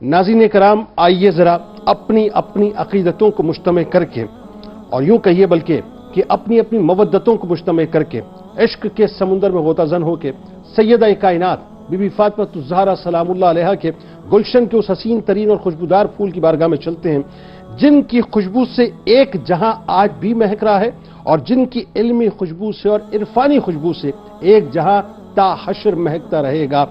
ناظرین کرام، آئیے ذرا اپنی اپنی عقیدتوں کو مجتمع کر کے، اور یوں کہیے بلکہ کہ اپنی اپنی مودتوں کو مجتمع کر کے عشق کے سمندر میں غوطہ زن ہو کے سیدہ کائنات بی بی فاطمہ الزہرا سلام اللہ علیہا کے گلشن کے اس حسین ترین اور خوشبودار پھول کی بارگاہ میں چلتے ہیں، جن کی خوشبو سے ایک جہاں آج بھی مہک رہا ہے، اور جن کی علمی خوشبو سے اور عرفانی خوشبو سے ایک جہاں تا حشر مہکتا رہے گا۔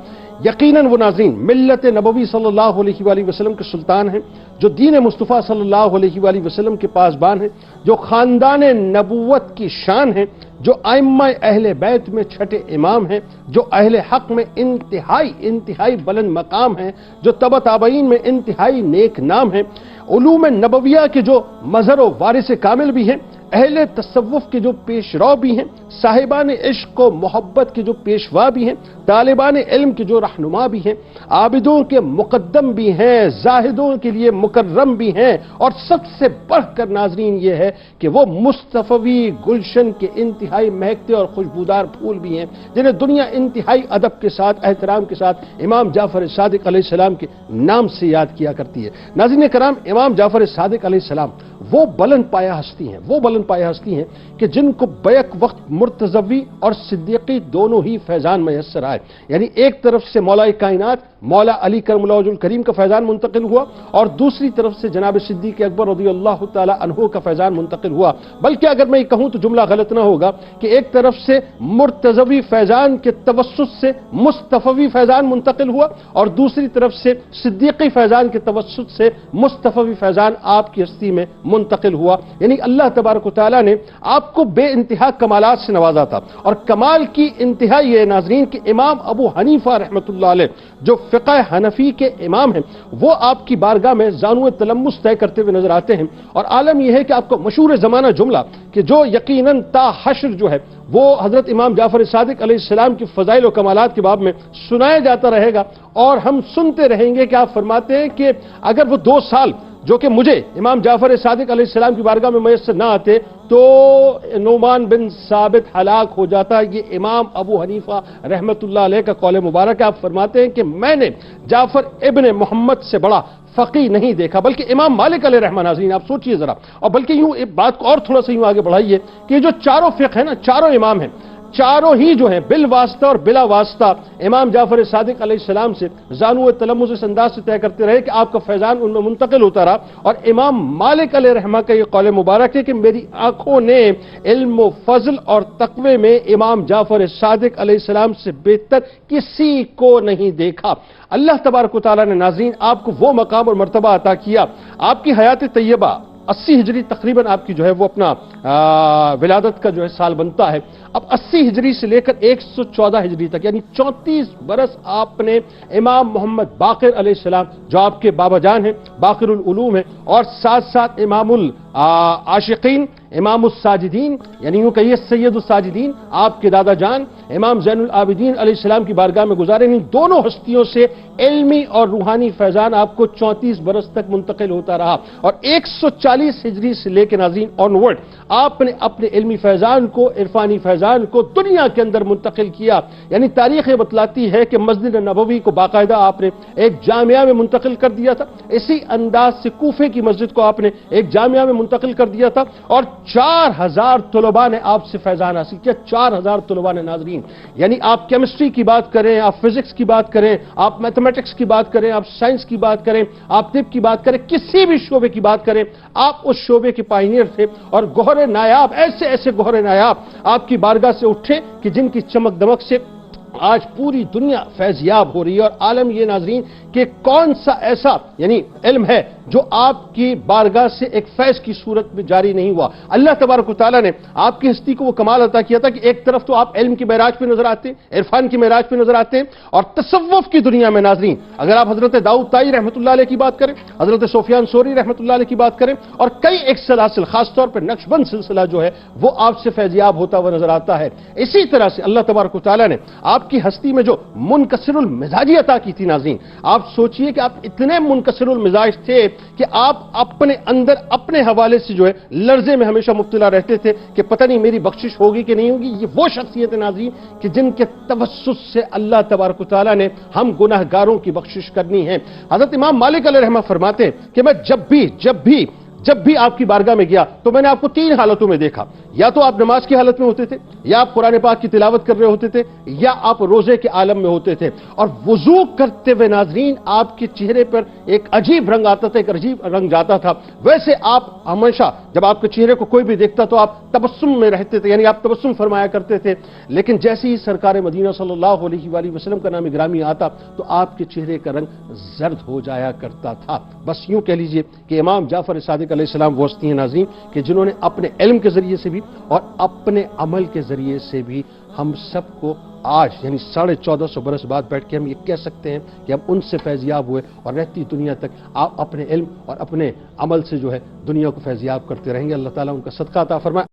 یقیناً وہ ناظرین ملت نبوی صلی اللہ علیہ وآلہ وسلم کے سلطان ہیں، جو دین مصطفیٰ صلی اللہ علیہ وآلہ وسلم کے پاسبان ہیں، جو خاندان نبوت کی شان ہیں، جو ائمہ اہل بیت میں چھٹے امام ہیں، جو اہل حق میں انتہائی بلند مقام ہیں، جو تبع تابعین میں انتہائی نیک نام ہیں، علوم نبویہ کے جو مظہر و وارث کامل بھی ہیں، اہل تصوف کے جو پیشرو بھی ہیں، صاحبان عشق و محبت کے جو پیشوا بھی ہیں، طالبان علم کے جو رہنما بھی ہیں، عابدوں کے مقدم بھی ہیں، زاہدوں کے لیے مکرم بھی ہیں، اور سب سے بڑھ کر ناظرین یہ ہے کہ وہ مصطفی گلشن کے انتہائی مہکتے اور خوشبودار پھول بھی ہیں، جنہیں دنیا انتہائی ادب کے ساتھ، احترام کے ساتھ امام جعفر صادق علیہ السلام کے نام سے یاد کیا کرتی ہے۔ ناظرین کرام، امام جعفر صادق علیہ السلام وہ بلند پایہ ہستی ہیں کہ جن کو بیک وقت مرتضوی اور صدیقی دونوں ہی فیضان میسر آئے، یعنی ایک طرف سے مولا کائنات مولا علی کرم اللہ وجہ الکریم کا فیضان منتقل ہوا، اور دوسری طرف سے جناب صدیق اکبر رضی اللہ تعالی عنہ کا فیضان منتقل ہوا۔ بلکہ اگر میں یہ کہوں تو جملہ غلط نہ ہوگا کہ ایک طرف سے مرتضوی فیضان کے توسط سے مصطفوی فیضان منتقل ہوا، اور دوسری طرف سے صدیقی فیضان کے توسط سے مصطفوی فیضان آپ کی ہستی میں منتقل ہوا۔ یعنی اللہ تبارک و تعالیٰ نے آپ کو بے انتہا کمالات سے نوازا تھا، اور کمال کی انتہا یہ ناظرین کہ امام ابو حنیفہ رحمۃ اللہ علیہ جو فقہ حنفی کے امام ہیں، وہ آپ کی بارگاہ میں زانو تلمس طے کرتے ہوئے نظر آتے ہیں، اور عالم یہ ہے کہ آپ کو مشہور زمانہ جملہ کہ جو یقیناً تا حشر جو ہے وہ حضرت امام جعفر صادق علیہ السلام کی فضائل و کمالات کے باب میں سنایا جاتا رہے گا، اور ہم سنتے رہیں گے کہ آپ فرماتے ہیں کہ اگر وہ 2 سال جو کہ مجھے امام جعفر صادق علیہ السلام کی بارگاہ میں میسر نہ آتے تو نعمان بن ثابت ہلاک ہو جاتا۔ یہ امام ابو حنیفہ رحمت اللہ علیہ کا قول مبارک ہے۔ آپ فرماتے ہیں کہ میں نے جعفر ابن محمد سے بڑا فقی نہیں دیکھا، بلکہ امام مالک علیہ رحمہ ناظرین آپ سوچئے ذرا، اور بلکہ یوں بات کو اور تھوڑا سا یوں آگے بڑھائیے کہ جو چاروں فقہ ہیں نا، چاروں امام ہیں، چاروں ہی جو ہیں بالواسطہ اور بلا واسطہ امام جعفر صادق علیہ السلام سے زانو تلمس اس انداز سے طے کرتے رہے کہ آپ کا فیضان ان میں منتقل ہوتا رہا۔ اور امام مالک علیہ رحمہ کا یہ قول مبارک ہے کہ میری آنکھوں نے علم و فضل اور تقوی میں امام جعفر صادق علیہ السلام سے بہتر کسی کو نہیں دیکھا۔ اللہ تبارک و تعالیٰ نے ناظرین آپ کو وہ مقام اور مرتبہ عطا کیا۔ آپ کی حیات طیبہ 80 ہجری تقریباً آپ کی جو ہے وہ اپنا ولادت کا جو ہے سال بنتا ہے۔ اب 80 ہجری سے لے کر 114 ہجری تک یعنی 34 برس آپ نے امام محمد باقر علیہ السلام جو آپ کے بابا جان ہیں، باقر العلوم ہیں، اور ساتھ ساتھ امام العاشقین، امام الساجدین، یعنی یوں کہیے سید الساجدین آپ کے دادا جان امام زین العابدین علیہ السلام کی بارگاہ میں گزارے۔ ان دونوں ہستیوں سے علمی اور روحانی فیضان آپ کو 34 برس تک منتقل ہوتا رہا، اور 140 ہجری سے لے کے ناظرین آنورڈ آپ نے اپنے علمی فیضان کو، عرفانی فیضان کو دنیا کے اندر منتقل کیا۔ یعنی تاریخ بتلاتی ہے کہ مسجد نبوی کو باقاعدہ آپ نے ایک جامعہ میں منتقل کر دیا تھا، اسی انداز سے کوفے کی مسجد کو آپ نے ایک جامعہ میں منتقل کر دیا تھا، اور 4000 طلباء نے آپ سے فیضان حاصل کیا۔ 4000 طلباء نے ناظرین، یعنی آپ کیمسٹری کی بات کریں، آپ فزکس کی بات کریں، آپ میتھمیٹکس کی بات کریں، آپ سائنس کی بات کریں، آپ طب کی بات کریں، کسی بھی شعبے کی بات کریں، آپ اس شعبے کے پائنیئر تھے، اور گوہر نایاب ایسے گوہر نایاب آپ کی بارگاہ سے اٹھے کہ جن کی چمک دمک سے آج پوری دنیا فیض یاب ہو رہی ہے۔ اور عالم یہ ناظرین کہ کون سا ایسا یعنی علم ہے جو آپ کی بارگاہ سے ایک فیض کی صورت میں جاری نہیں ہوا۔ اللہ تبارک و تعالیٰ نے آپ کی ہستی کو وہ کمال عطا کیا تھا کہ ایک طرف تو آپ علم کی معراج پہ نظر آتے ہیں، عرفان کی معراج پہ نظر آتے ہیں، اور تصوف کی دنیا میں ناظرین اگر آپ حضرت داؤد طائی رحمۃ اللہ علیہ کی بات کریں، حضرت سفیان ثوری رحمۃ اللہ علیہ کی بات کریں، اور کئی ایک سلاسل خاص طور پر نقشبند سلسلہ جو ہے وہ آپ سے فیضیاب ہوتا ہوا نظر آتا ہے۔ اسی طرح سے اللہ تبارک و تعالیٰ نے آپ کی ہستی میں جو منکسر المزاجی عطا کی تھی ناظرین، آپ سوچئے کہ آپ اتنے منکسر المزاج تھے کہ آپ اپنے اندر اپنے حوالے سے جو ہے لرزے میں ہمیشہ مبتلا رہتے تھے کہ پتہ نہیں میری بخشش ہوگی کہ نہیں ہوگی. یہ وہ شخصیت ناظرین کہ جن کے توسط سے اللہ تبارک و تعالیٰ نے ہم گناہگاروں کی بخشش کرنی ہے. حضرت امام مالک علیہ رحمہ فرماتے ہیں کہ میں جب بھی آپ کی بارگاہ میں گیا تو میں نے آپ کو 3 حالتوں میں دیکھا. یا تو آپ نماز کی حالت میں ہوتے تھے, یا آپ قرآن پاک کی تلاوت کر رہے ہوتے تھے, یا آپ روزے کے عالم میں ہوتے تھے. اور وضو کرتے ہوئے ناظرین آپ کے چہرے پر ایک عجیب رنگ آتا تھا, ایک عجیب رنگ جاتا تھا. ویسے آپ ہمیشہ جب آپ کے چہرے کو کوئی بھی دیکھتا تو آپ تبسم میں رہتے تھے, یعنی آپ تبسم فرمایا کرتے تھے. لیکن جیسے ہی سرکار مدینہ صلی اللہ علیہ وآلہ وسلم کا نام گرامی آتا تو آپ کے چہرے کا رنگ زرد ہو جایا کرتا تھا. بس یوں کہہ لیجئے کہ امام جعفر صادق علیہ السلام وہ ہستی ہیں ناظرین کہ جنہوں نے اپنے علم کے ذریعے سے بھی اور اپنے عمل کے ذریعے سے بھی ہم سب کو آج یعنی 1450 برس بعد بیٹھ کے ہم یہ کہہ سکتے ہیں کہ ہم ان سے فیضیاب ہوئے اور رہتی دنیا تک آپ اپنے علم اور اپنے عمل سے جو ہے دنیا کو فیضیاب کرتے رہیں گے. اللہ تعالیٰ ان کا صدقہ عطا فرمائے.